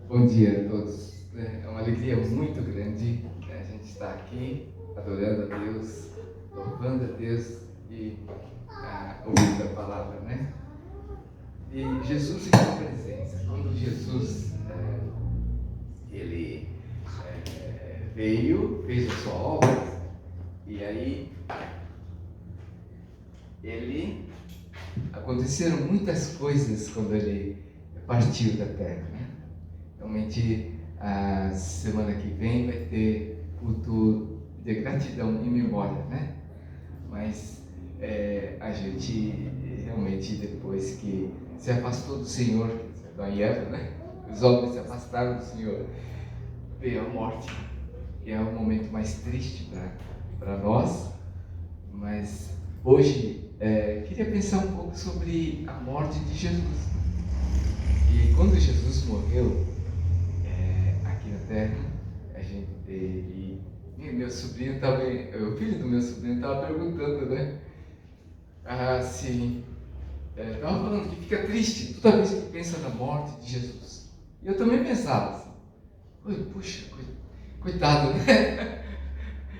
Bom dia a todos. É uma alegria muito grande a gente estar aqui adorando a Deus, louvando a Deus e ouvindo a palavra, né? E Jesus em sua presença. Quando Jesus ele veio, fez a sua obra e aí aconteceram muitas coisas quando ele partiu da terra, né? Realmente a semana que vem vai ter culto de gratidão em memória, né? Mas a gente realmente, depois que se afastou do Senhor, Adão e Eva, né? Os homens se afastaram do Senhor, veio a morte, e é o momento mais triste para nós. Mas hoje queria pensar um pouco sobre a morte de Jesus. E quando Jesus morreu aqui na terra, meu sobrinho também, o filho do meu sobrinho estava perguntando, né? Se estava falando que fica triste toda vez que pensa na morte de Jesus. E eu também pensava assim, puxa, coitado, né?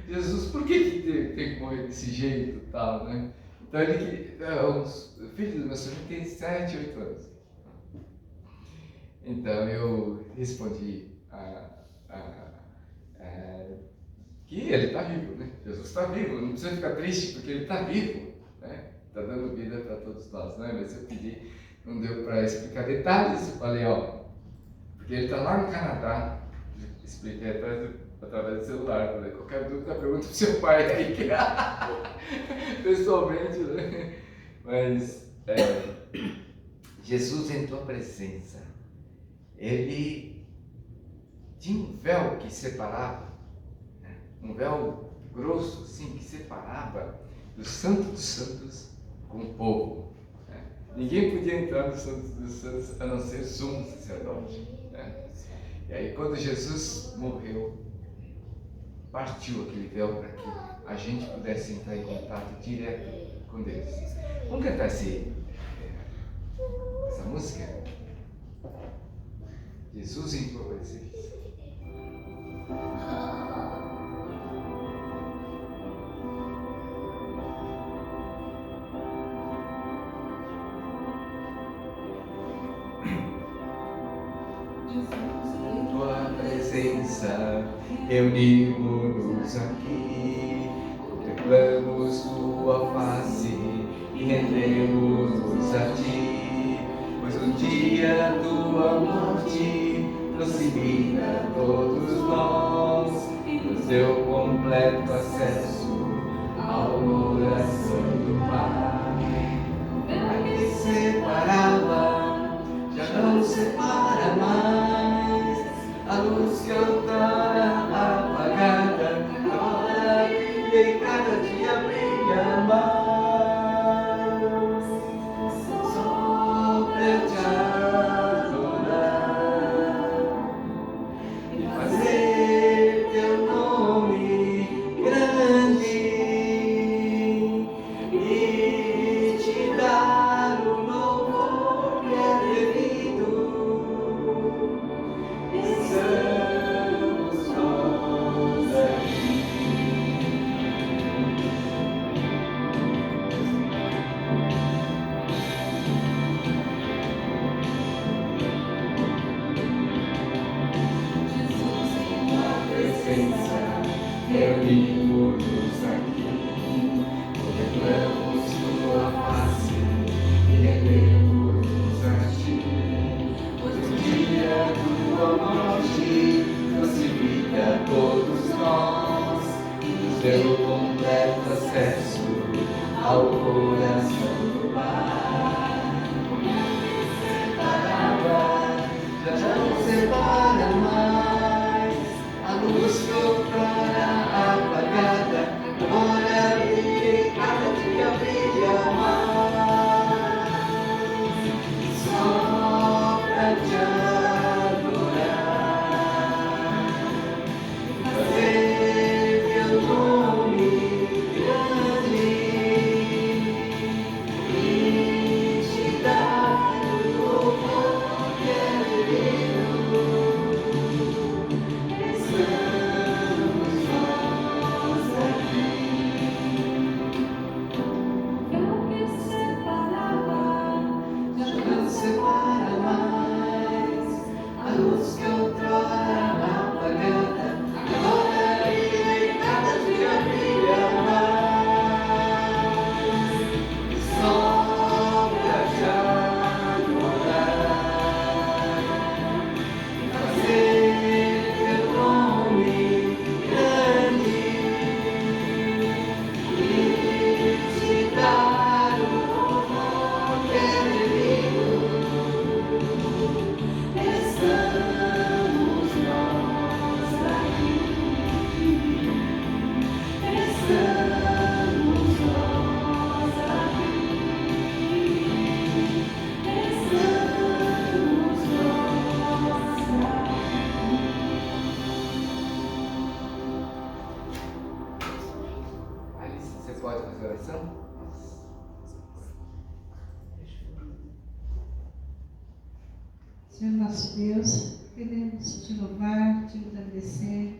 Jesus, por que tem que morrer desse jeito e tal, né? Então o filho do meu sobrinho tem 7, 8 anos. Então eu respondi que ele está vivo, né? Jesus está vivo, não precisa ficar triste porque ele está vivo, né? Está dando vida para todos nós, né? Mas eu pedi, não deu para explicar detalhes, eu falei, porque ele está lá no Canadá, expliquei através do celular, falei, qualquer dúvida pergunta para o seu pai aí, pessoalmente, né? Mas Jesus em tua presença, ele tinha um véu que separava, um véu grosso assim, que separava do Santo dos Santos com o povo. Ninguém podia entrar no Santo dos Santos a não ser sumo sacerdote. E aí quando Jesus morreu, partiu aquele véu para que a gente pudesse entrar em contato direto com Deus. Vamos cantar essa música? Jesus em tua presença. Em tua presença, reunimos-nos aqui, contemplamos tua face e rendemos-nos a ti, pois o dia tua morte proximina todos nós, nos deu completo acesso ao coração do Pai. A que separava, já não separa mais, a luz que outrora apagada, agora brilha e cada dia brilha mais. Só pra te adorar e fazer teu nome grande e te dar o louvor que é devido. Estamos nós aqui. Jesus em tua presença, reunimos-nos aqui, contemplamos tua face e rendemos-nos a ti. Pois o dia tua morte classifica todos nós, nos deu completo acesso ao coração do Pai. Separava, já não separa mais, a luz que outrora apagada, agora brilha e cada dia brilha mais. Só pra te adorar, fazer teu nome grande Senhor nosso Deus, queremos te louvar, te agradecer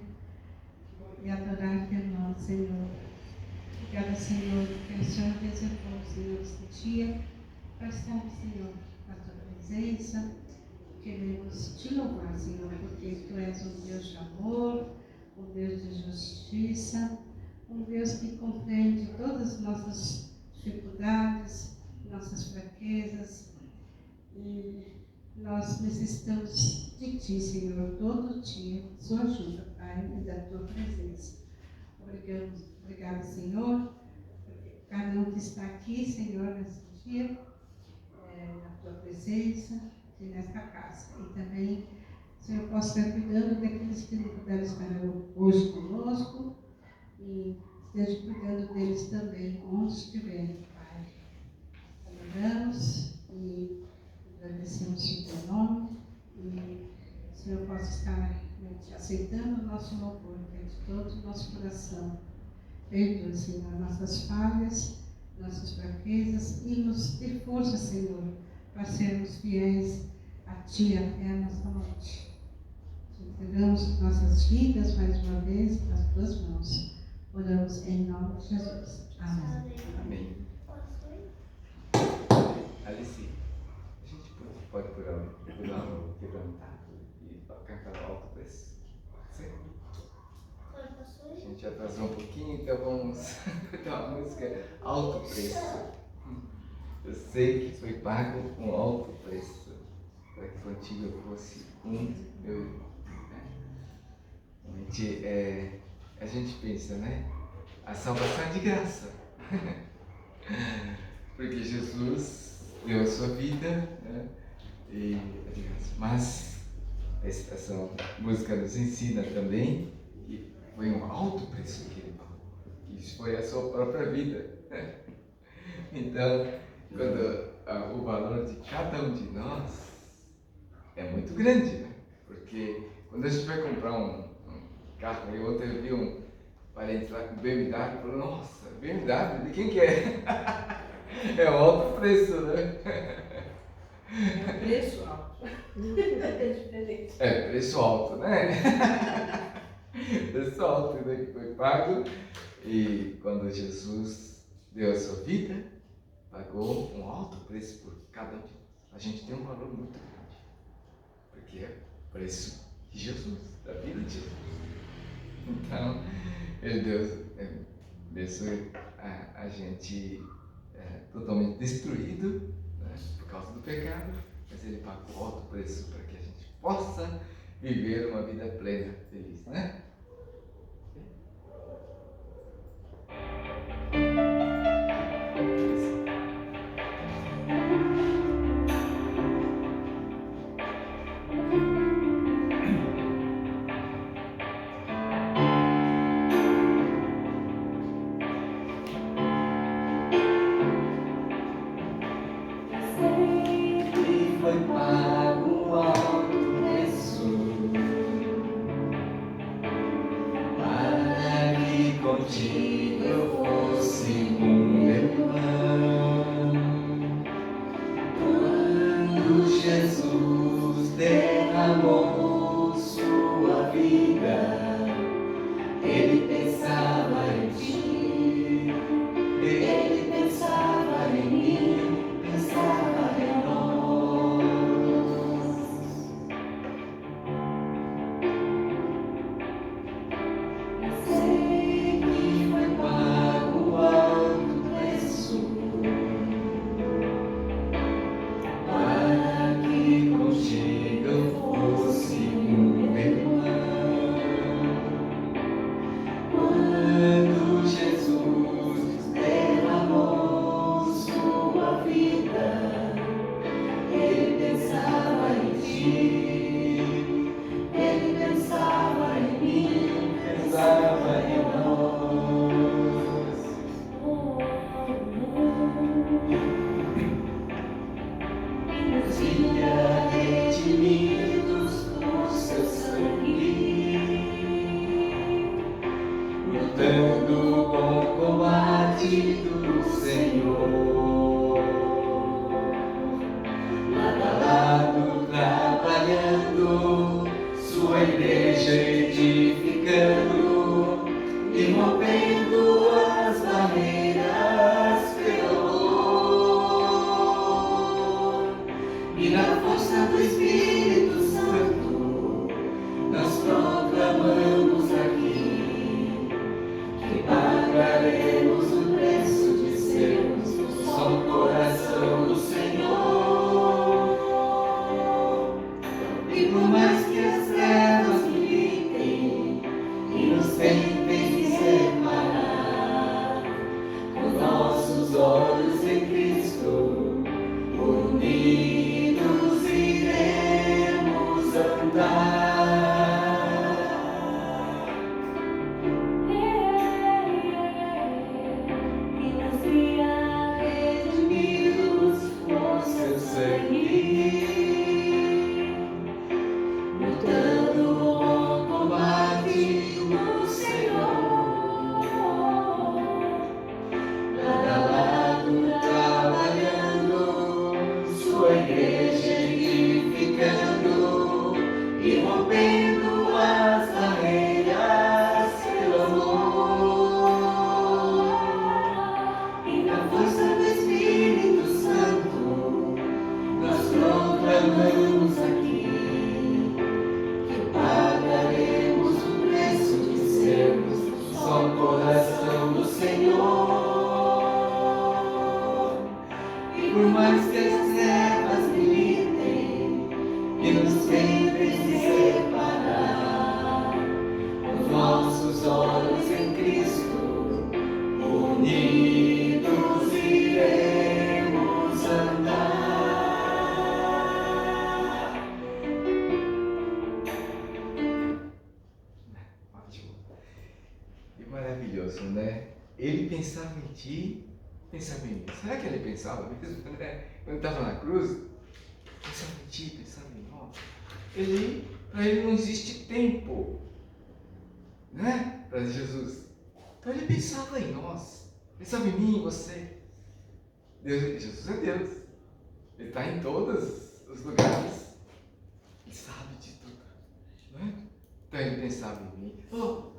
e adorar teu nome, Senhor. Obrigada, Senhor, porque o Senhor reservou, Senhor, este dia para estarmos, Senhor, na tua presença. Queremos te louvar, Senhor, porque tu és um Deus de amor, um Deus de justiça, um Deus que compreende todas as nossas dificuldades, nossas fraquezas. E nós necessitamos de ti, Senhor, todo dia, sua ajuda, Pai, e da tua presença. Obrigado, Senhor, por cada um que está aqui, Senhor, nesse dia, na tua presença e nesta casa. E também, Senhor, possa estar cuidando daqueles que não puderam estar hoje conosco e esteja cuidando deles também, onde estiverem, Pai. Adoramos e agradecemos o teu nome e o Senhor possa estar aceitando o nosso louvor, de todo o nosso coração. Perdoa, Senhor, nossas falhas, nossas fraquezas e nos dê força, Senhor, para sermos fiéis a Ti até a nossa morte. Te entregamos nossas vidas mais uma vez nas Tuas mãos. Oramos em nome de Jesus. Amém. Amém. Alice, a gente pode pular o quebrantado e cantar alto preço? Sim. A gente atrasou um pouquinho, então vamos cantar uma música alto preço. Eu sei que foi pago um alto preço para que contigo eu fosse meu irmão. Né? A gente pensa, né? A salvação é de graça. Porque Jesus deu a sua vida, né? E é de graça. Mas essa música nos ensina também que foi um alto preço que ele pagou. Isso foi a sua própria vida. Então, quando o valor de cada um de nós é muito grande, né? Porque quando a gente vai comprar um carro, eu vi um parente lá com BMW e falou, nossa, BMW, de quem que é? É um alto preço, né? É preço alto. É, preço alto, né? Preço alto, né? Que foi pago. E quando Jesus deu a sua vida, pagou um alto preço por cada um de nós. A gente tem um valor muito grande. Porque é o preço de Jesus, da vida de Jesus. Então, Deus abençoe a gente totalmente destruído, né, por causa do pecado, mas Ele pagou alto preço para que a gente possa viver uma vida plena, feliz, né? Para que contigo eu fosse E por mais que as trevas militem e nos tentem separar, com nossos olhos em Cristo, unidos iremos andar. E nos guia redimidos por seu sangue, lutando o bom combate do Senhor, lado a lado trabalhando, sua igreja edificando e rompendo as barreiras pelo amor. E na força do Espírito Santo nós proclamamos aqui que pagaremos o preço de sermos só o coração do Senhor. E por mais que as trevas militem e nos tentem separar, os nossos olhos em Cristo, unidos iremos andar. Ótimo. E maravilhoso, né? Ele pensava em ti, pensava em mim. Será que ele pensava mesmo, né? Quando estava na cruz, pensava em ti, pensava em nós. Para ele não existe tempo, né? Para Jesus. Então ele pensava em nós, pensava em mim, em você. Jesus é Deus. Ele está em todos os lugares. Ele sabe de tudo, né? Então ele pensava em mim. Vamos.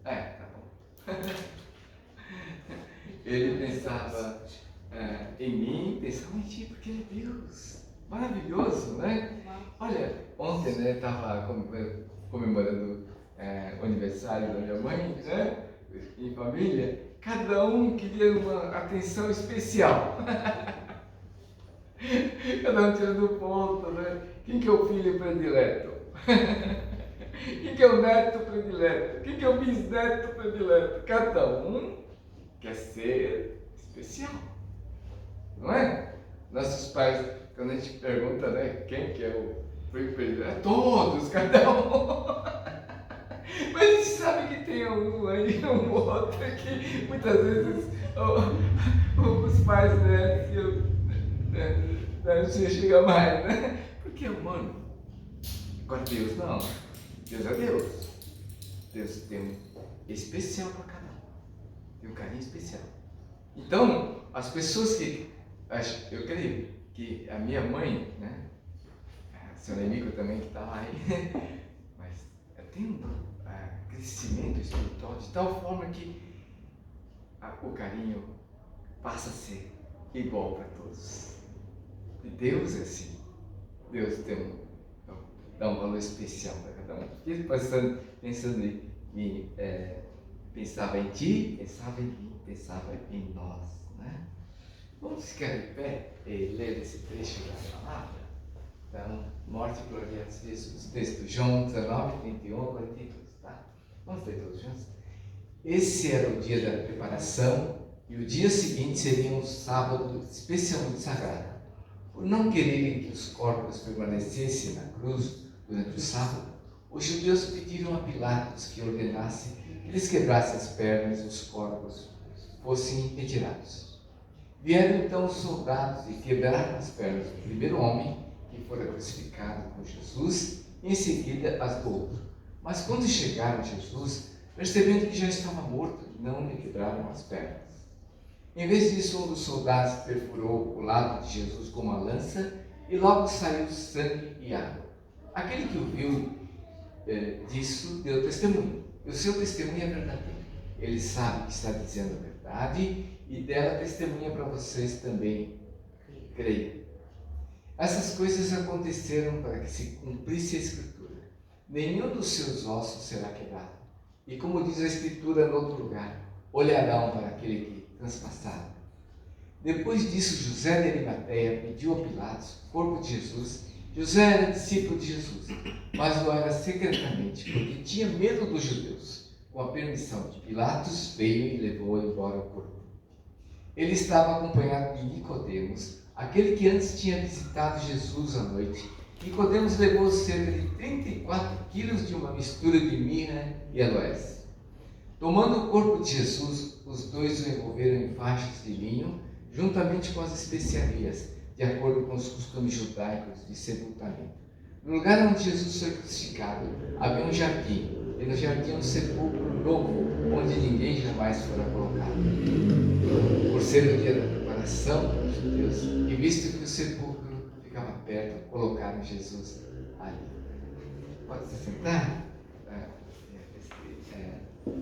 Tá bom. Ele pensava em mim, pensava em ti, porque ele é Deus. Maravilhoso, né? Olha, ontem, né, estava comemorando o aniversário da minha mãe, né? Em família. Cada um queria uma atenção especial. Cada um tirando ponto, né? Quem que é o filho predileto? Quem que é o neto predileto? Quem que é o bisneto predileto? Cada um quer ser especial, não é? Nossos pais, quando a gente pergunta, né, quem que é o filho predileto? Todos, cada um. Mas a gente sabe que tem um aí, um outro que muitas vezes os pais, né, não se chega mais, né? Porque, mano, agora Deus não. Deus é Deus. Deus tem um especial para cada um. Tem um carinho especial. Então, as pessoas que... Eu creio que a minha mãe, né? A senhora Emico também que está lá aí, mas tem um crescimento espiritual de tal forma que o carinho passa a ser igual para todos. E Deus é assim. Deus dá um valor especial para cada um. Fiquei pensando em mim, pensava em ti, pensava em mim, pensava em nós, né? Vamos ficar de pé e ler esse trecho da palavra? Então, morte e glória a Jesus. Texto, João 19, 31 a 42, tá? Vamos ler todos juntos? Esse era o dia da preparação e o dia seguinte seria um sábado especialmente sagrado. Por não quererem que os corpos permanecessem na cruz durante o sábado, os judeus pediram a Pilatos que ordenasse que eles quebrassem as pernas e os corpos fossem retirados. Vieram então os soldados e quebraram as pernas do primeiro homem que fora crucificado com Jesus e em seguida as do outro. Mas quando chegaram a Jesus, percebendo que já estava morto, não lhe quebraram as pernas. Em vez disso, um dos soldados perfurou o lado de Jesus com uma lança e logo saiu sangue e água. Aquele que o viu disso deu testemunho. E o seu testemunho é verdadeiro. Ele sabe que está dizendo a verdade e dela testemunha para vocês também. Creiam. Essas coisas aconteceram para que se cumprisse a Escritura. Nenhum dos seus ossos será quebrado. E como diz a Escritura no outro lugar, olharão para aquele que transpassaram. Depois disso, José de Arimateia pediu a Pilatos o corpo de Jesus José era discípulo de Jesus, mas o era secretamente, porque tinha medo dos judeus. Com a permissão de Pilatos, veio e levou embora o corpo. Ele estava acompanhado de Nicodemos, aquele que antes tinha visitado Jesus à noite. Nicodemos levou cerca de 34 quilos de uma mistura de mirra e aloés. Tomando o corpo de Jesus, os dois o envolveram em faixas de linho, juntamente com as especiarias, de acordo com os costumes judaicos de sepultamento. No lugar onde Jesus foi crucificado, havia um jardim, e no jardim um sepulcro novo, onde ninguém jamais fora colocado. Por ser o dia da preparação dos judeus, e visto que o sepulcro ficava perto, colocaram Jesus ali. Pode se sentar?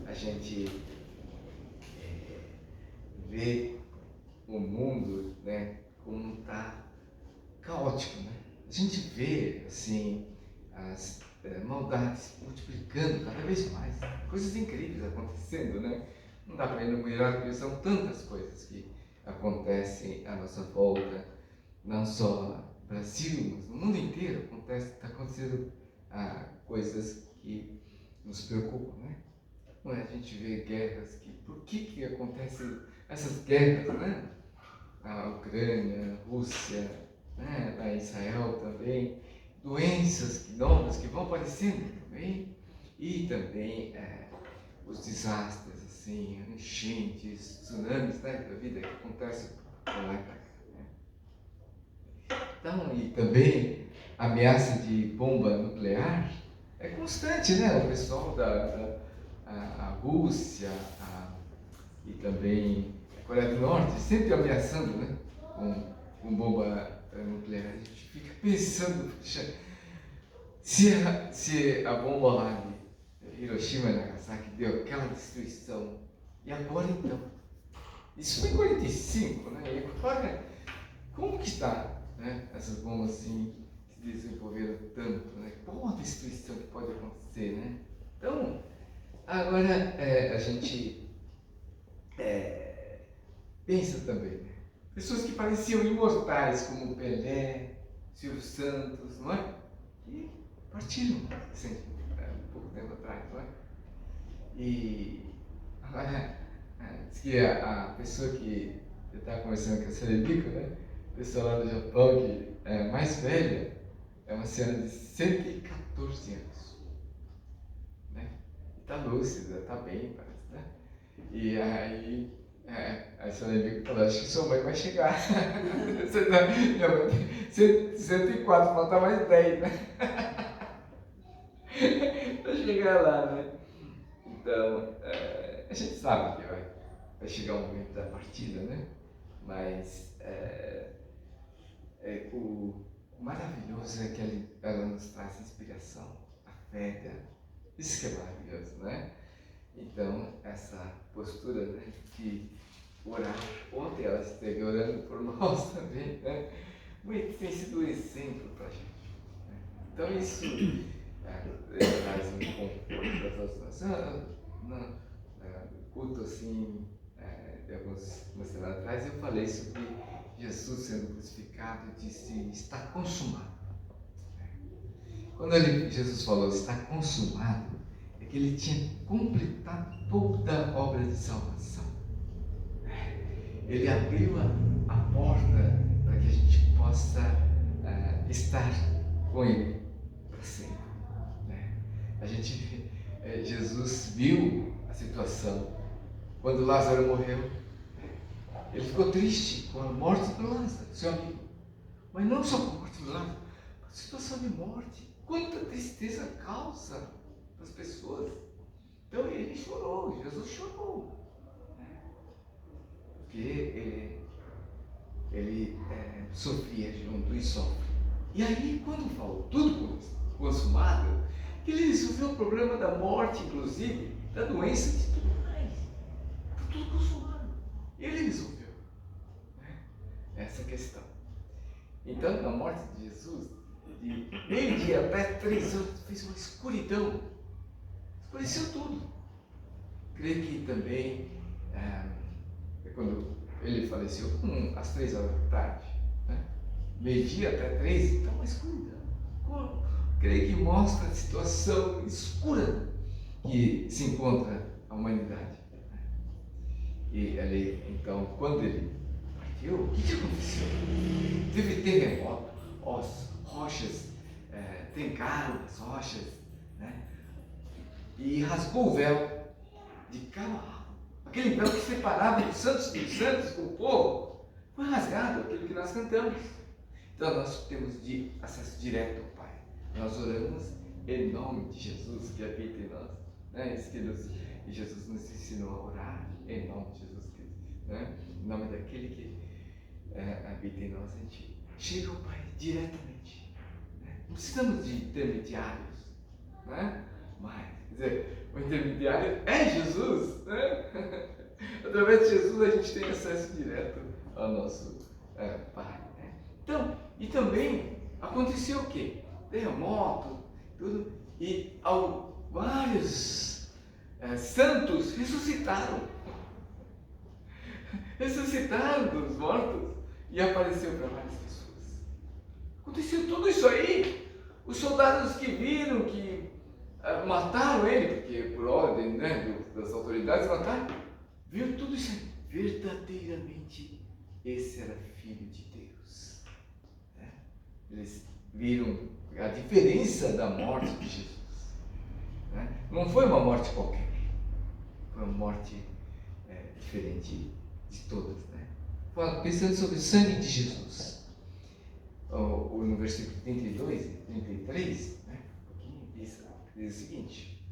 A gente vê o mundo, né, como está caótico, né? A gente vê assim as maldades multiplicando cada vez mais, coisas incríveis acontecendo, né? Não dá para enumerar, porque são tantas coisas que acontecem à nossa volta, não só no Brasil, mas no mundo inteiro está acontecendo coisas que nos preocupam, né? Não é? A gente vê guerras por que acontecem essas guerras, né? A Ucrânia, a Rússia, né? A Israel também, doenças novas que vão aparecendo também, e também os desastres, assim, enchentes, tsunamis, né, da vida que acontece por lá e pra cá, né? Então, e também a ameaça de bomba nuclear é constante, né? O pessoal a Rússia e também a Coreia do Norte sempre ameaçando, né, com bomba nuclear. A gente fica pensando, se a bomba lá de Hiroshima e Nagasaki deu aquela destruição, e agora então? Isso foi em 45, né? E agora, como que está, né, essas bombas assim se desenvolveram tanto, né? Qual a destruição que pode acontecer, né? Então, agora a gente pensa também, né? Pessoas que pareciam imortais, como Pelé, Silvio Santos, não é? Que partiram assim, um pouco tempo atrás, não é? E agora, diz que a pessoa que eu estava conversando com a Cerebico, né? A pessoa lá do Japão que é mais velha, é uma senhora de 114 anos, né? Está lúcida, está bem, parece, né? E aí a senhora falou, acho que sua mãe vai chegar. Minha mãe tem 104, falta mais 10, né? Para chegar lá, né? Então, a gente sabe que vai chegar o momento da partida, né? Mas o maravilhoso é que ela nos traz inspiração, a fé dela. Isso que é maravilhoso, né? Então, essa postura, né, de orar. Ontem ela esteve orando por nós também, né? Muito tem sido um exemplo para a gente, né? Então, isso traz um conforto para todos nós. No culto, assim, de algumas semanas atrás, eu falei sobre Jesus sendo crucificado e disse: está consumado. Quando Jesus falou está consumado, é que ele tinha completado toda a obra de salvação. Ele abriu a porta para que a gente possa estar com Ele para sempre, né? Jesus viu a situação quando Lázaro morreu. Ele ficou triste com a morte do Lázaro, seu amigo. Mas não só com a morte do Lázaro, a situação de morte. Quanta tristeza causa para as pessoas. Então ele chorou, Jesus chorou. Porque ele sofria junto e sofre. E aí, quando falou tudo consumado, que ele resolveu o problema da morte, inclusive, da doença e tudo mais. Está tudo consumado. Ele resolveu, né, essa questão. Então, na morte de Jesus, de meio-dia até 3 horas, fez uma escuridão. Escureceu tudo. Creio que também, quando ele faleceu, às 3 horas da tarde, né? Meio-dia até 3, então uma escuridão. creio que mostra a situação escura que se encontra a humanidade. E ali, então, quando ele partiu, o que aconteceu? Teve terremoto, as rochas trincaram as rochas, né? E rasgou o véu de cabo a rabo. Aquele véu que separava os santos dos santos, o povo, foi rasgado, aquilo que nós cantamos. Então nós temos acesso direto ao Pai. Nós oramos em nome de Jesus que habita em nós. Né? Isso que Jesus nos ensinou a orar em nome de Jesus Cristo. Né? Em nome daquele que habita em nós, a gente chega ao Pai diretamente. Né? Não precisamos de intermediários. Né? Mas, quer dizer, o intermediário é Jesus. Né? Através de Jesus a gente tem acesso direto ao nosso Pai. Né? Então, e também aconteceu o quê? Terremoto, tudo, e vários santos ressuscitaram. Ressuscitaram dos mortos e apareceu para várias pessoas. Aconteceu tudo isso aí. Os soldados que viram que mataram ele, porque por ordem, né, das autoridades mataram, viram tudo isso aí. Verdadeiramente esse era filho de Deus. Né? Eles viram a diferença da morte de Jesus. Né? Não foi uma morte qualquer, foi uma morte diferente de todas. Né? Pensando sobre o sangue de Jesus, no versículo 32 e 33, né? Diz o seguinte: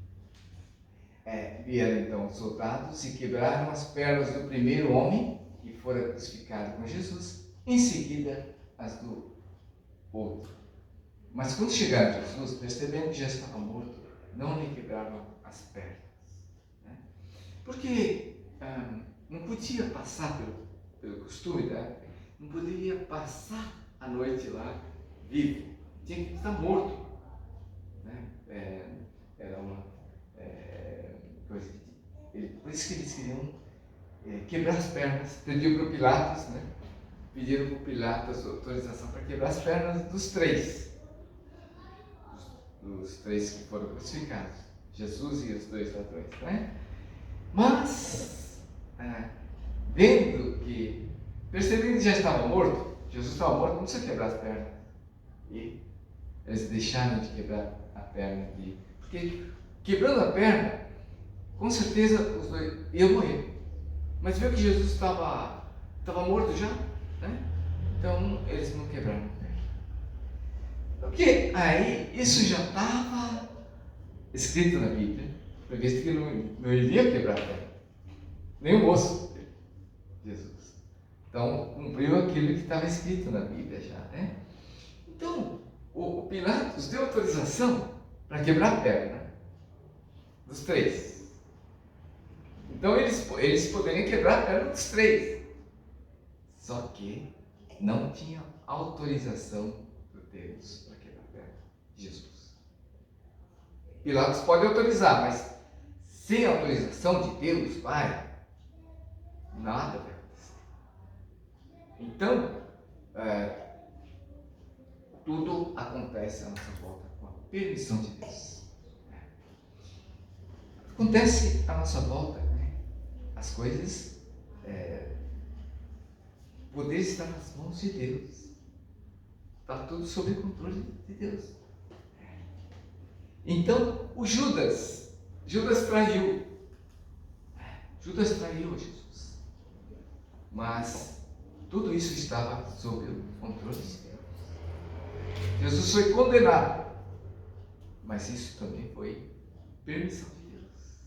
vieram então os soldados e quebraram as pernas do primeiro homem que fora crucificado com Jesus, em seguida as do outro. Mas quando chegaram a Jesus, percebendo que já estava morto, não lhe quebraram as pernas. Né? Porque não podia passar pelo costume da época, não poderia passar a noite lá vivo, tinha que estar morto. Né? Era uma coisa por isso que eles queriam quebrar as pernas. Pediram para o Pilatos, né? Pediram para o Pilatos autorização para quebrar as pernas dos três que foram crucificados, Jesus e os dois ladrões, né? Mas percebendo que já estava morto, Jesus estava morto, não precisa quebrar as pernas. E eles deixaram de quebrar a perna dele, porque quebrando a perna, com certeza os dois iam morrer. Mas viu que Jesus estava morto já, né? Então eles não quebraram a perna. Porque aí isso já estava escrito na Bíblia, previsto que não iria quebrar a perna, nem o osso de Jesus. Então cumpriu aquilo que estava escrito na Bíblia já, né? Então o Pilatos deu autorização para quebrar a perna dos três. Então eles poderiam quebrar a perna dos três. Só que não tinha autorização de Deus para quebrar a perna de Jesus. Pilatos pode autorizar, mas sem autorização de Deus, Pai, nada vai acontecer. Então, tudo acontece à nossa volta com a permissão de Deus. Acontece à nossa volta, né? As coisas, o poder está nas mãos de Deus. Está tudo sob o controle de Deus. Então, o Judas traiu. Judas traiu Jesus. Mas tudo isso estava sob o controle de Deus. Jesus foi condenado, mas isso também foi permissão de Deus.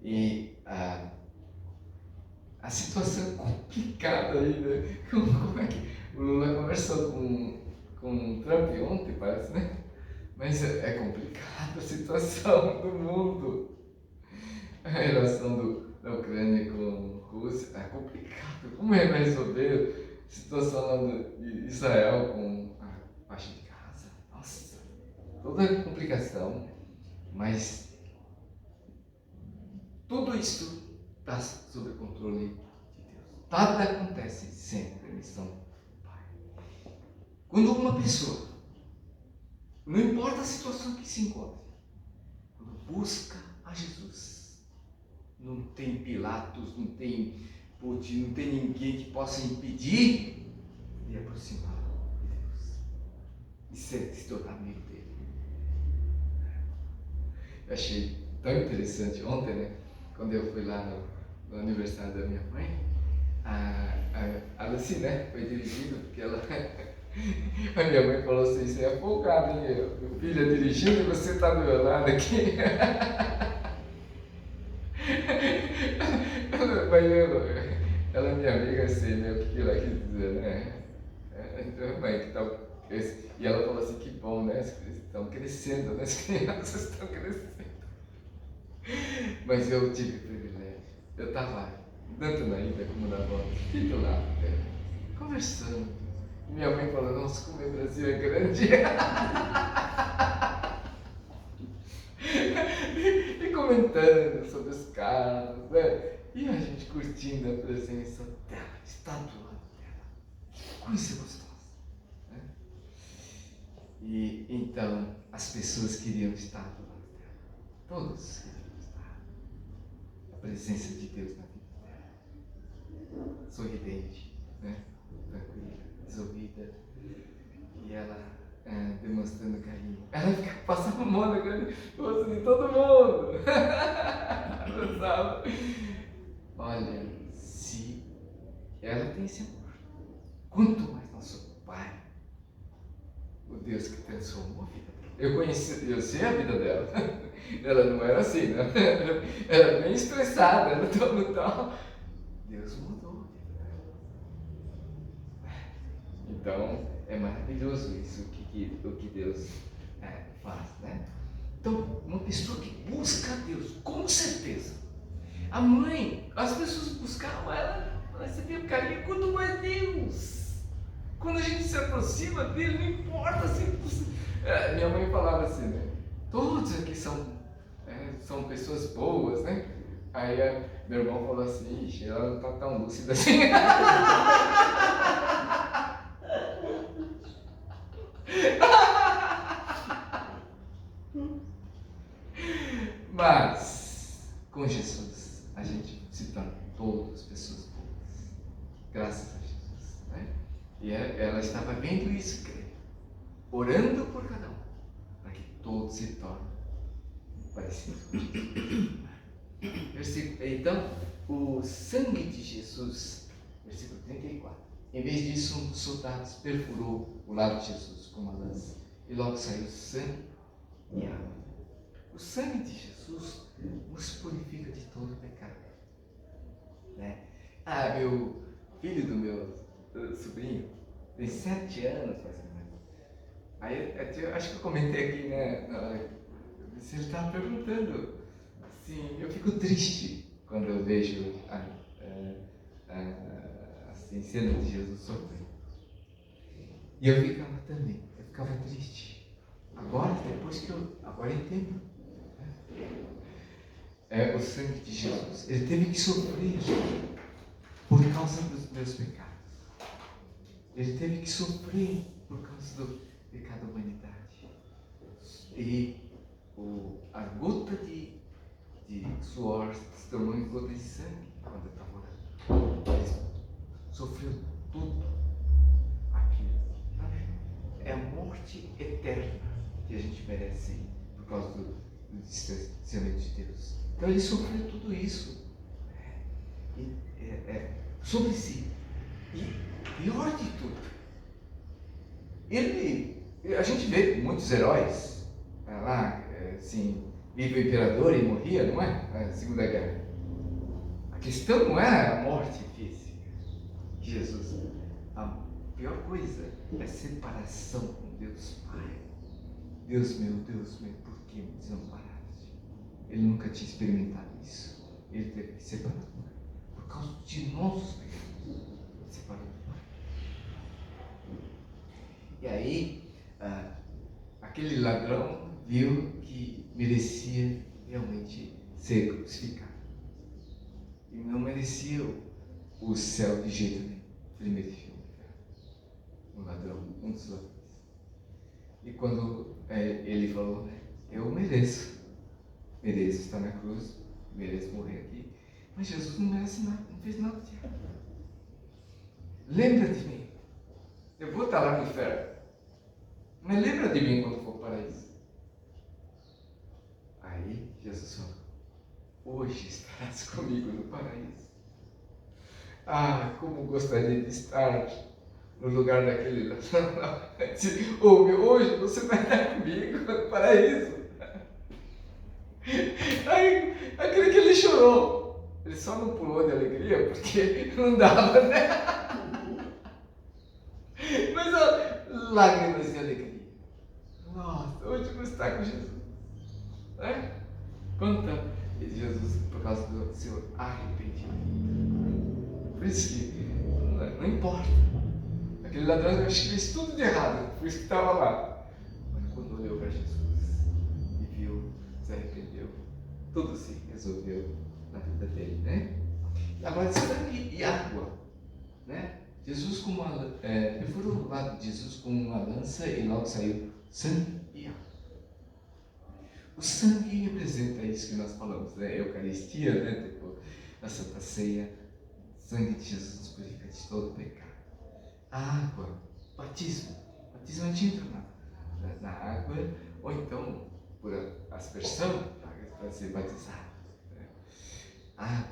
E a situação é complicada aí, né? Como é que o Lula conversou com o Trump ontem, parece, né? Mas é complicada a situação do mundo. A relação da Ucrânia com a Rússia é complicado. Como é que vai resolver a situação lá de Israel com a faixa de Gaza? Nossa, toda a complicação. Mas tudo isso está sob o controle de Deus. Nada acontece sem a permissão do Pai. Quando uma pessoa Não importa a situação que se encontre, quando busca a Jesus, não tem Pilatos, não tem Putin, não tem ninguém que possa impedir de aproximar de Deus e se tornar amigo dele. Eu achei tão interessante ontem, né? Quando eu fui lá no aniversário da minha mãe, a Lucy, né? Foi dirigindo, porque ela. A minha mãe falou assim: você é folgado, hein? Meu filho é dirigindo e você está do meu lado aqui. Mas ela é minha amiga, assim, né? O que ela quis dizer, né? Então, mãe, que tal. E ela falou assim: que bom, né? Estão crescendo, né? As crianças estão crescendo. Mas eu tive o privilégio. Eu estava, tanto na ida como na volta, fico lá, conversando. Minha mãe falou: nossa, como o Brasil é grande. E comentando sobre os carros, né? E a gente curtindo a presença dela, estar do lado dela. Que coisa gostosa. Né? E então as pessoas queriam estar do lado dela. Todos queriam estar. A presença de Deus na vida dela. Sorridente, né? Tranquila, resolvida. E ela demonstrando carinho. Ela passava a mão no rosto de todo mundo. Abraçava. Olha, se ela tem esse amor, quanto mais nosso Pai, o Deus que transformou a vida dela. Eu sei a vida dela. Ela não era assim, né? Ela era bem estressada, ela tal. Deus mudou a vida dela. Então, é maravilhoso isso, o que Deus faz, né? Então, uma pessoa que busca a Deus, com certeza. A mãe, as pessoas buscavam ela, recebiam carinho, quanto mais Deus. Quando a gente se aproxima dele, não importa se... minha mãe falava assim, né? Todos aqui são pessoas boas, né? Aí meu irmão falou assim: ixi, ela não está tão lúcida assim. Mas com Jesus a gente se torna todas pessoas boas, graças a Jesus, né? E ela estava vendo isso, orando por cada um, para que todos se tornem parecidos com Jesus. Então, o sangue de Jesus, versículo 34. Em vez disso, um dos soldados perfurou o lado de Jesus com uma lança, e logo saiu sangue e água. O sangue de Jesus nos purifica de todo pecado. Né? Meu filho do meu sobrinho tem 7 anos, mais ou menos. Aí eu acho que eu comentei aqui, né? Se ele estava perguntando, assim, eu fico triste quando eu vejo assim, cena de Jesus sofrendo. E eu ficava triste. Agora eu entendo. O sangue de Jesus. Ele teve que sofrer por causa dos meus pecados. Ele teve que sofrer por causa do pecado da humanidade. E a gota de suor se tornou em gota de sangue quando eu estava orando. Ele sofreu tudo aquilo. É a morte eterna que a gente merece por causa do distanciamento de Deus. Então ele sofreu tudo isso sobre si. E pior de tudo, a gente vê muitos heróis assim, vive o imperador e morria, não é? Na Segunda Guerra. A questão não é a morte física de Jesus. A pior coisa é a separação com Deus Pai. Deus meu, por que me desamparaste? Ele nunca tinha experimentado isso. Ele teve que separar do Pai. Por causa de nossos pecados. Separou do Pai. E aí, aquele ladrão viu que merecia realmente ser crucificado. E não merecia o céu de jeito nenhum. Ele merecia o inferno. Um ladrão, um dos ladrões. E quando ele falou, eu mereço estar na cruz, mereço morrer aqui, mas Jesus não merece nada, não fez nada de errado. Lembra de mim. Eu vou estar lá no inferno, mas lembra de mim quando for para o paraíso. Aí Jesus falou, hoje estarás comigo no paraíso. Ah, como gostaria de estar no lugar daquele lá. Hoje você vai estar comigo no paraíso. Aí, aquele que ele chorou, ele só não pulou de alegria porque não dava, né? Mas ó, lágrimas de alegria. Nossa, hoje eu vou estar com Jesus. Né? Quanta Jesus, por causa do seu arrependimento. Por isso que não importa. Aquele ladrão, eu acho que fez tudo de errado, por isso que estava lá. Mas quando olhou para Jesus e viu, se arrependeu, tudo se resolveu na vida dele, né? Agora, sangue e água, né? Jesus com uma, ele foi do lado de Jesus com uma lança e logo saiu sangue e água. O sangue representa isso que nós falamos, né? A Eucaristia, né? Tipo, a Santa Ceia, o sangue de Jesus nos purifica de todo o pecado. A água, batismo. Batismo a gente entra na água, ou então por aspersão, para ser batizado. Né? A água,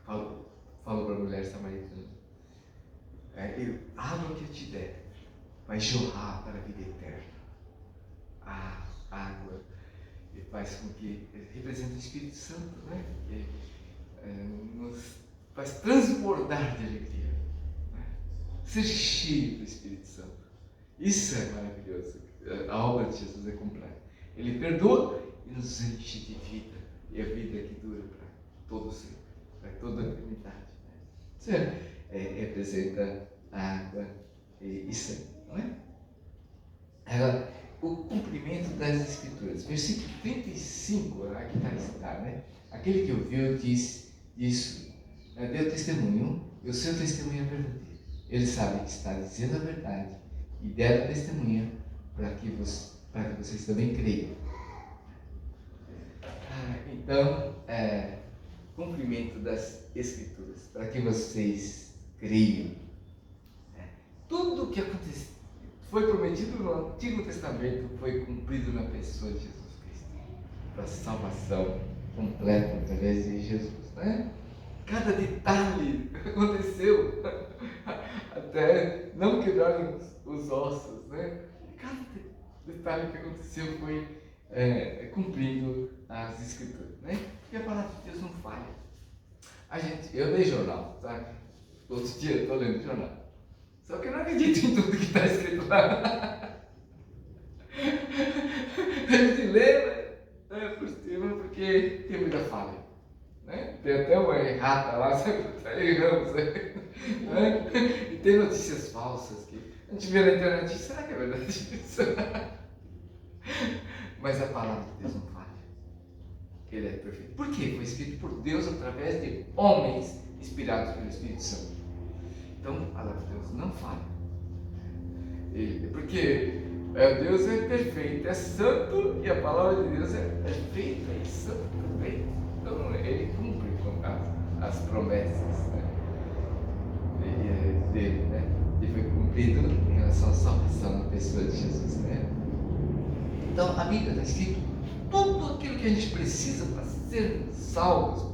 falo para a mulher samaritana, a água que eu te der vai jorrar para a vida eterna. A água faz com que representa o Espírito Santo, né? Que nos faz transbordar de alegria. Ser cheio do Espírito Santo. Isso é maravilhoso. A obra de Jesus é completa. Ele perdoa e nos enche de vida. E a vida que dura para todo sempre, para toda a eternidade. Né? Isso representa a água e sangue, não é? O cumprimento das Escrituras. Versículo 35, aqui está, né? Aquele que ouviu diz isso, deu testemunho, e o seu testemunho é verdadeiro. Ele sabe que está dizendo a verdade e deram testemunha para que vocês também creiam. Então, cumprimento das Escrituras, para que vocês creiam. Tudo o que aconteceu, foi prometido no Antigo Testamento, foi cumprido na pessoa de Jesus Cristo, para a salvação completa através de Jesus, né? Cada detalhe aconteceu, até não quebrarem os ossos, né? Cada detalhe que aconteceu foi cumprindo as Escrituras, né? Porque a palavra de Deus não falha. Eu leio jornal, sabe? Todo dia eu estou lendo jornal. Só que eu não acredito em tudo que está escrito lá. A gente lê por cima porque tem muita falha. Né? Tem até uma errata lá, sabe? Erramos, né? E tem notícias falsas que a gente vê na internet. Será que é verdade isso? Mas a palavra de Deus não falha. Ele é perfeito. Por quê? Foi escrito por Deus através de homens inspirados pelo Espírito Santo. Então, a palavra de Deus não falha. Porque Deus é perfeito, é santo, e a palavra de Deus é perfeita e santa também. Então, ele cumpre com as promessas, né? Dele, né? E foi cumprido em relação à salvação na pessoa de Jesus, né? Então, a Bíblia está escrito tudo aquilo que a gente precisa para ser salvos,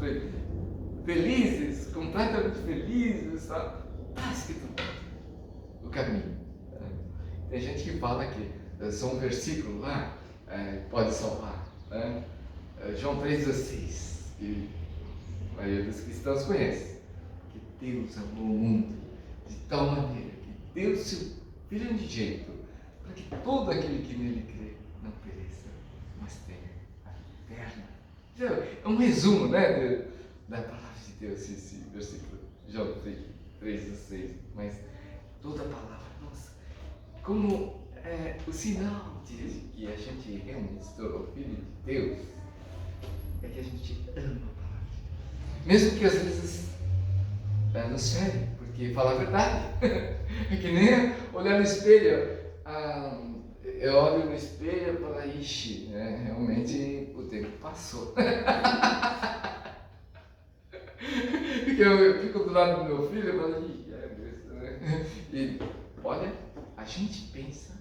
felizes, completamente felizes, sabe? Está escrito o caminho. Tem gente que fala que só um versículo lá pode salvar. Né? João 3,16, que a maioria dos cristãos conhece. Que Deus amou o mundo de tal maneira que deu seu Filho unigênito para que todo aquele que nele crê não pereça, mas tenha a vida eterna. É um resumo, né, da palavra de Deus, esse versículo, João 3,16. Mas toda a palavra, nossa, como o sinal de que a gente realmente se tornou filho de Deus é que a gente ama a palavra de Deus. Mesmo que às vezes nos fere, porque fala a verdade. É que nem olhar no espelho. eu olho no espelho e falo, ixi, né? Realmente o tempo passou. Porque eu fico do lado do meu filho e falo, ih, é besta, né? E olha, a gente pensa,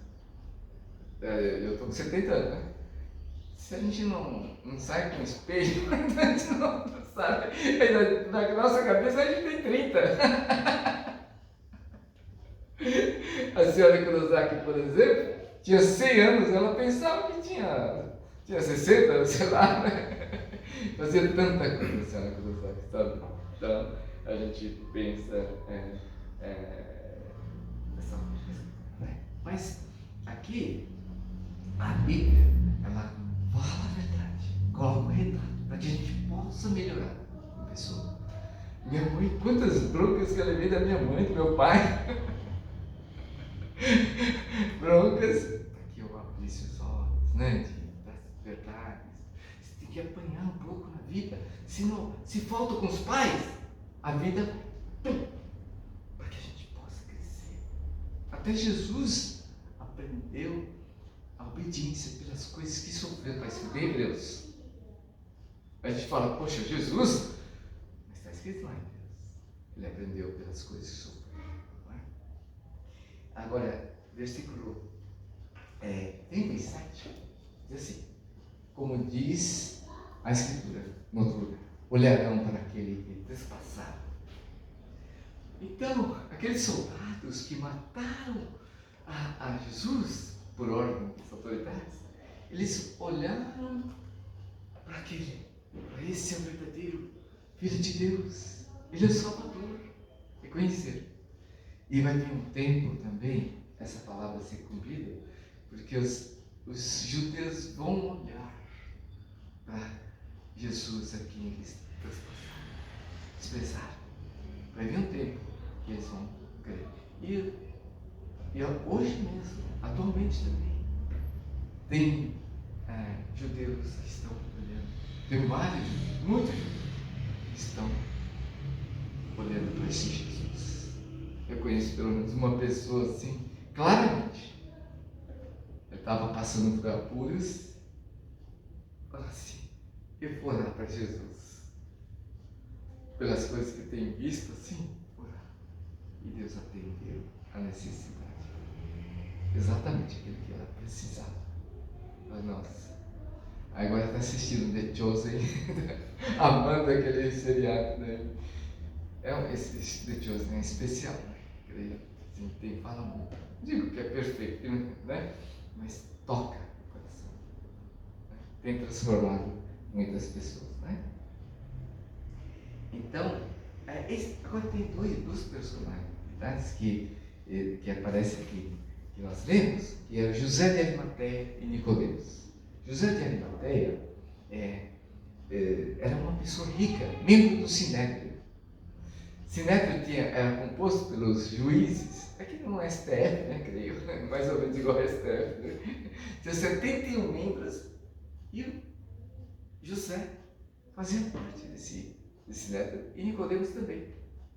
eu estou com 70 anos, né? Se a gente não sai com espelho, a gente não sabe. Na nossa cabeça a gente tem 30. A senhora Kurosaki, por exemplo, tinha 100 anos, ela pensava que tinha 60, sei lá, né? Fazia tanta coisa a senhora Kurosaki, sabe? Então, a gente pensa dessa coisa, né? Mas aqui, a Bíblia, ela fala a verdade, coloca o retrato, para que a gente possa melhorar a pessoa. Minha mãe, quantas broncas que eu levei da minha mãe, do meu pai. Broncas, para que eu abrisse os olhos, né, das verdades. Você tem que apanhar um pouco na vida. Se falta com os pais, a vida, para que a gente possa crescer. Até Jesus aprendeu a obediência pelas coisas que sofreu. Está escrito em Hebreus. A gente fala, poxa, Jesus, mas está escrito lá em Deus. Ele aprendeu pelas coisas que sofreu. Agora, versículo 37, diz assim, como diz a Escritura, no outro lugar, olharão para aquele que trespassaram. Então, aqueles soldados que mataram a Jesus, por ordem das autoridades, eles olharam para esse é o verdadeiro Filho de Deus, ele é o Salvador, reconheceram. E vai vir um tempo também, essa palavra ser cumprida, porque os judeus vão olhar para Jesus a quem eles transpassaram, desprezaram. Vai vir um tempo que eles vão crer. E hoje mesmo, atualmente também, tem judeus que estão olhando. Tem vários, muitos judeus que estão olhando para esse Jesus. Eu conheço pelo menos uma pessoa assim, claramente. Eu estava passando por apuros, falei assim, eu vou orar para Jesus. Pelas coisas que eu tenho visto, assim, orar. E Deus atendeu a necessidade. Exatamente aquilo que ela precisava. Mas, nossa, agora está assistindo The Chosen, amando aquele seriado, né? Esse The Chosen é especial, né? Assim, fala muito. Digo que é perfeito, né? Mas toca o coração. Né? Tem transformado muitas pessoas, né? Então, agora tem dois personagens que aparecem aqui, que nós lemos, que é José de Arimateia e Nicodemos. José de Arimateia era uma pessoa rica, membro do Sinédrio. Sinédrio era composto pelos juízes, aqui no STF, né, creio, mais ou menos igual ao STF, né? Tinha 71 membros e o José fazia parte desse Sinédrio e Nicodemos também,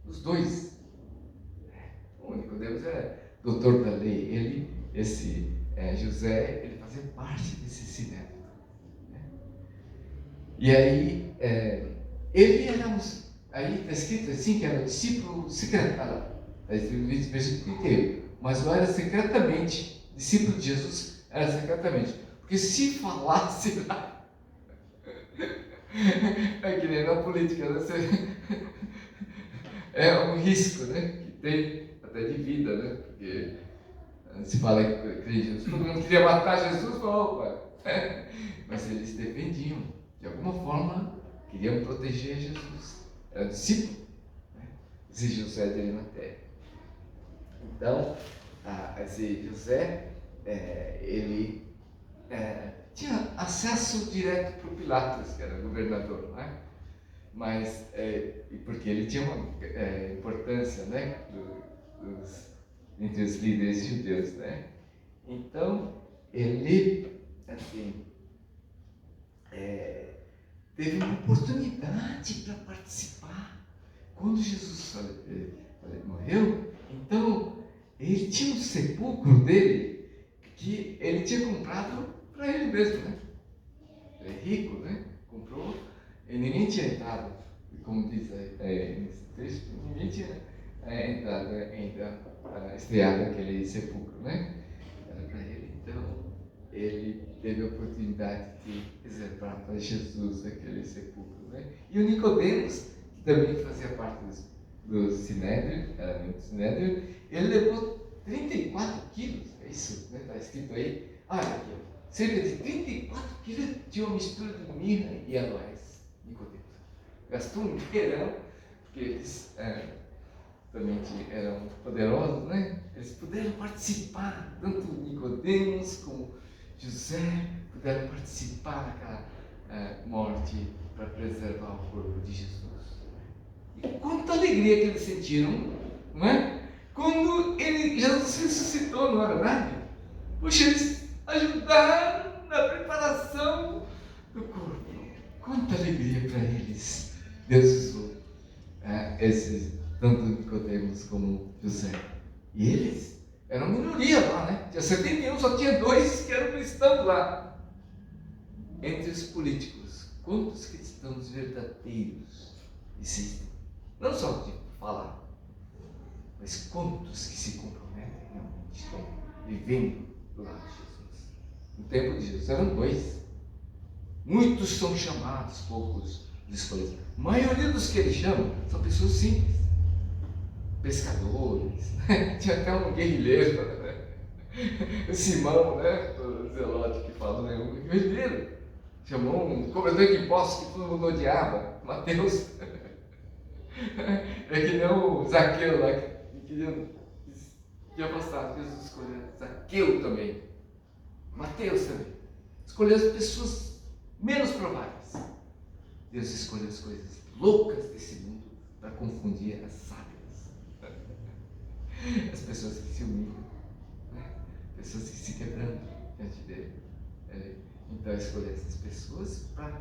os dois. O Nicodemos era doutor da lei, José, ele fazia parte desse Sinédrio. Né? E aí, ele era aí está escrito assim que era o discípulo secreto, está escrito no versículo inteiro, mas não era secretamente, discípulo de Jesus era secretamente, porque se falasse lá, é que nem na política, né? É um risco, né? Que tem até de vida, né? Porque se fala que crê em Jesus, todo mundo queria matar Jesus, falou, opa, mas eles defendiam, de alguma forma, queriam proteger Jesus. Era discípulo, né? Esse José de Arimateia. Então, esse José, ele tinha acesso direto para o Pilatos, que era governador, né? Mas, porque ele tinha uma importância, né? Entre os líderes judeus, né? Então, ele, assim, teve uma oportunidade para participar. Quando Jesus morreu, então, ele tinha um sepulcro dele, que ele tinha comprado para ele mesmo, né? Ele é rico, né? Comprou e ninguém tinha entrado, como diz nesse texto, ninguém tinha entrado ainda, estreado aquele sepulcro, né? Era para ele, então ele teve a oportunidade de reservar para Jesus aquele sepulcro, né? E o Nicodemos, que também fazia parte do Sinédrio, era membro do Sinédrio, ele levou 34 quilos, é isso, né? Está escrito aí, olha aqui, cerca de 34 quilos de uma mistura de mirra e aloés, Nicodemos. Gastou um dinheirão, porque eles também eram poderosos, né? Eles puderam participar, tanto Nicodemos como José puderam participar daquela morte para preservar o corpo de Jesus. E quanta alegria que eles sentiram, não é? Quando Jesus ressuscitou, não é verdade? Puxa, eles ajudaram na preparação do corpo. Quanta alegria para eles. Deus usou tanto Nicodemos como José. E eles eram minoria lá, né? Tinha 71, só tinha 2 que eram cristãos lá. Entre os políticos, quantos cristãos verdadeiros existem? Não só de falar, mas quantos que se comprometem realmente estão vivendo do lado de Jesus. No tempo de Jesus eram 2. Muitos são chamados, poucos escolhidos. A maioria dos que ele chama são pessoas simples, pescadores, né? Tinha até um guerrilheiro, né? O Simão, né? O Zelote que fala, né? Um guerrilheiro. Chamou um cobrador de impostos que todo mundo odiava, Mateus. É que não o Zaqueu lá, que queria afastar. Jesus escolheu Zaqueu também, Mateus também. Escolheu as pessoas menos prováveis. Deus escolheu as coisas loucas desse mundo para confundir as sábias. As pessoas que se humilham, né? Pessoas que se quebram diante dele. Então escolheu essas pessoas para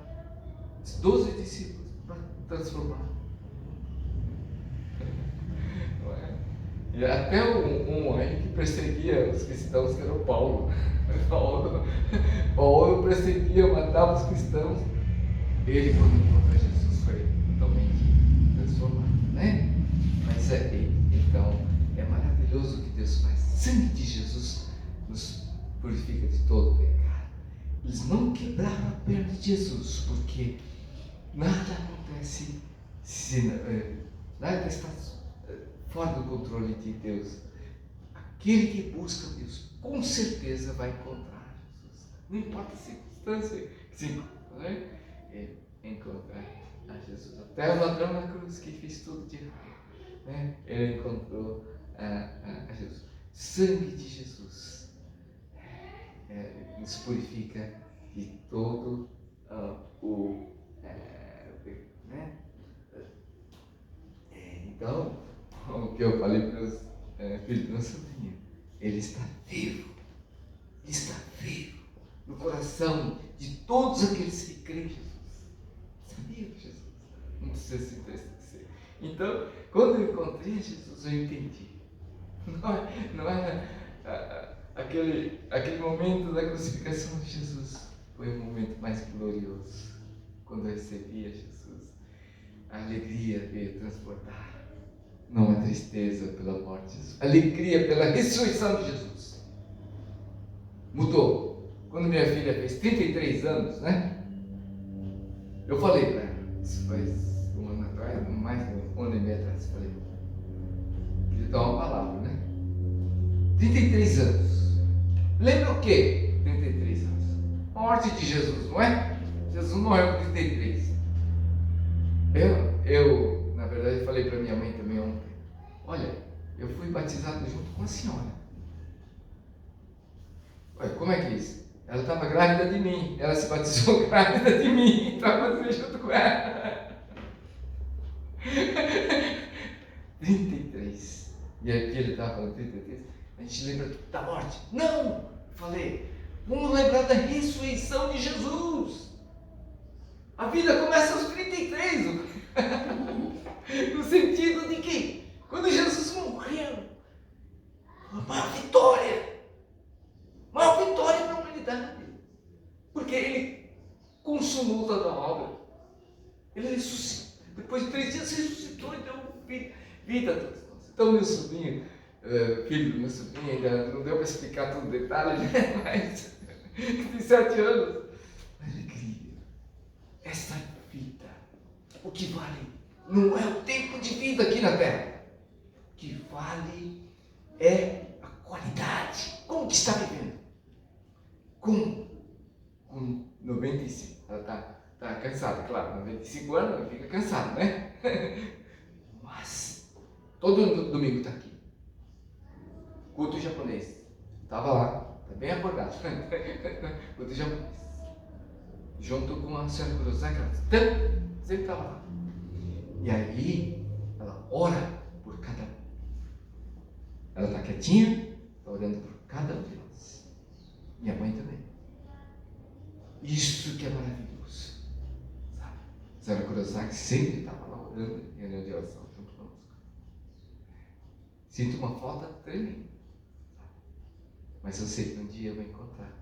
os 12 discípulos para transformar. Não é? E até um aí que perseguia os cristãos, que era o Paulo. Paulo perseguia, matava os cristãos. Ele, quando encontrou Jesus, foi totalmente transformado, né? Mas então, é maravilhoso o que Deus faz. O sangue de Jesus nos purifica de todo o pecado. Eles não quebraram a perna de Jesus, porque nada acontece se nada está fora do controle de Deus. Aquele que busca Deus, com certeza vai encontrar Jesus. Não importa a circunstância que se encontra, né? Encontrar a Jesus. Até o ladrão na cruz que fez tudo de errado, né? Ele encontrou a Jesus. Sangue de Jesus nos purifica de todo né? Então, o que eu falei para os filhos da sobrinha, ele está vivo. Ele está vivo no coração de todos aqueles que creem em Jesus. Sabia Jesus? Não precisa se entristecer. Então, quando eu encontrei Jesus, eu entendi. Não era aquele momento da crucificação de Jesus. Foi o momento mais glorioso. Quando eu recebi a Jesus, a alegria veio transportar. Não a tristeza pela morte de Jesus. A alegria pela ressurreição de Jesus. Mudou. Quando minha filha fez 33 anos, né? Eu falei para ela, isso faz um ano atrás, mais de um ano e meio atrás, falei, queria dar uma palavra, né? 33 anos. Lembra o quê? 33 anos. A morte de Jesus, não é? Jesus morreu com 33. Eu, na verdade, falei para minha mãe também ontem, olha, eu fui batizado junto com a senhora. Ué, como é que é isso? Ela estava grávida de mim, ela se batizou grávida de mim, então eu batizei junto com ela. 33. E aqui ele estava falando 33. A gente lembra da morte. Não! Eu falei, vamos lembrar da ressurreição de Jesus. A vida começa aos 33. No sentido de que, quando Jesus morreu, uma maior vitória. Maior Porque Ele consumou toda a obra. Ele ressuscitou. Depois de 3 dias ressuscitou e deu vida a todos nós. Então meu sobrinho, filho do meu sobrinho, ainda não deu para explicar todo o detalhe, né? Mas tem 7 anos. Alegria. Essa vida, o que vale não é o tempo de vida aqui na Terra. O que vale é a qualidade. Como que está vivendo? Com 95. Ela está cansada, claro. 95 anos, ela fica cansada, né? Mas todo domingo está aqui. Culto japonês. Estava lá. Está bem acordado. Culto japonês. Junto com a senhora Kurosaki, ela sempre estava lá. E aí, ela ora por cada um. Ela está quietinha, está orando por cada um de nós. Minha mãe também. Isso que é maravilhoso. Sabe? A senhora Kurosaki sempre estava lá orando em reunião de oração junto conosco. Sinto uma falta tremenda. Mas eu sei que um dia eu vou encontrar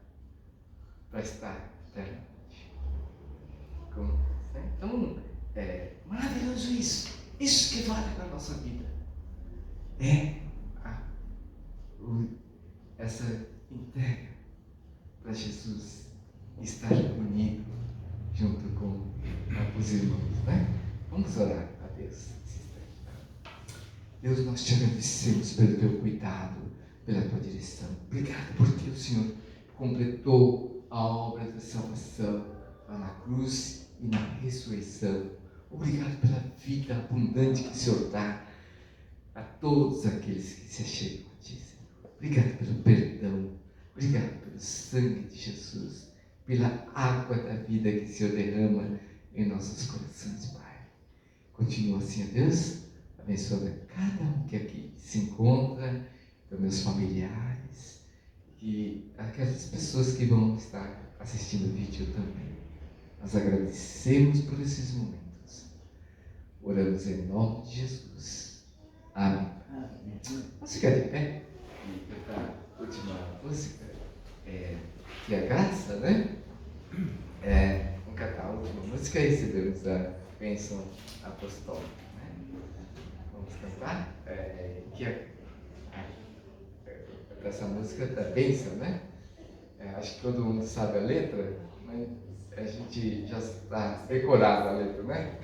para estar eternamente. Então, é maravilhoso isso. Isso que vale para a nossa vida. Essa entrega para Jesus estar unido junto com os irmãos, né? Vamos orar a Deus. Deus, nós te agradecemos pelo teu cuidado, pela tua direção. Obrigado porque o Senhor completou a obra da salvação lá na cruz e na ressurreição. Obrigado pela vida abundante que o Senhor dá a todos aqueles que se achegam a ti, Senhor. Obrigado pelo perdão. Obrigado pelo sangue de Jesus, pela água da vida que o Senhor derrama em nossos corações, Pai. Continua assim, ó Deus, abençoa cada um que aqui se encontra, meus familiares e aquelas pessoas que vão estar assistindo o vídeo também. Nós agradecemos por esses momentos. Oramos em nome de Jesus. Amém. Vamos ficar de pé e cantar a última música, que é a graça, né? Vamos cantar a última música e recebemos a bênção apostólica, né? Vamos cantar? Essa música da bênção, né? Acho que todo mundo sabe a letra, mas a gente já está decorado a letra, né?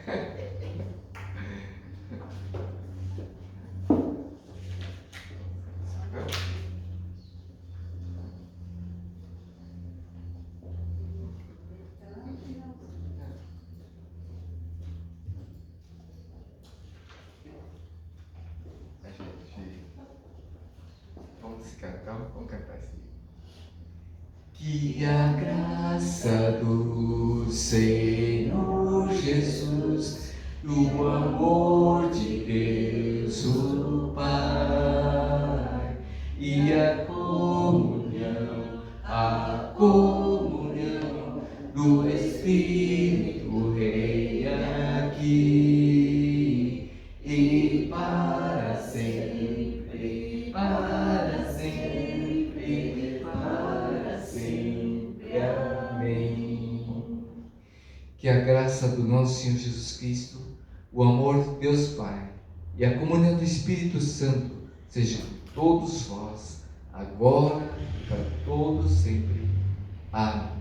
Vamos cantar assim. Que a graça do Senhor Jesus, do amor de Deus o Pai e a comunhão do Espírito reina aqui e para sempre, para sempre, para sempre. Amém. Que a graça do nosso Senhor Jesus Cristo, o amor de Deus Pai e a comunhão do Espírito Santo seja com todos vós, agora e para todos sempre. Amém.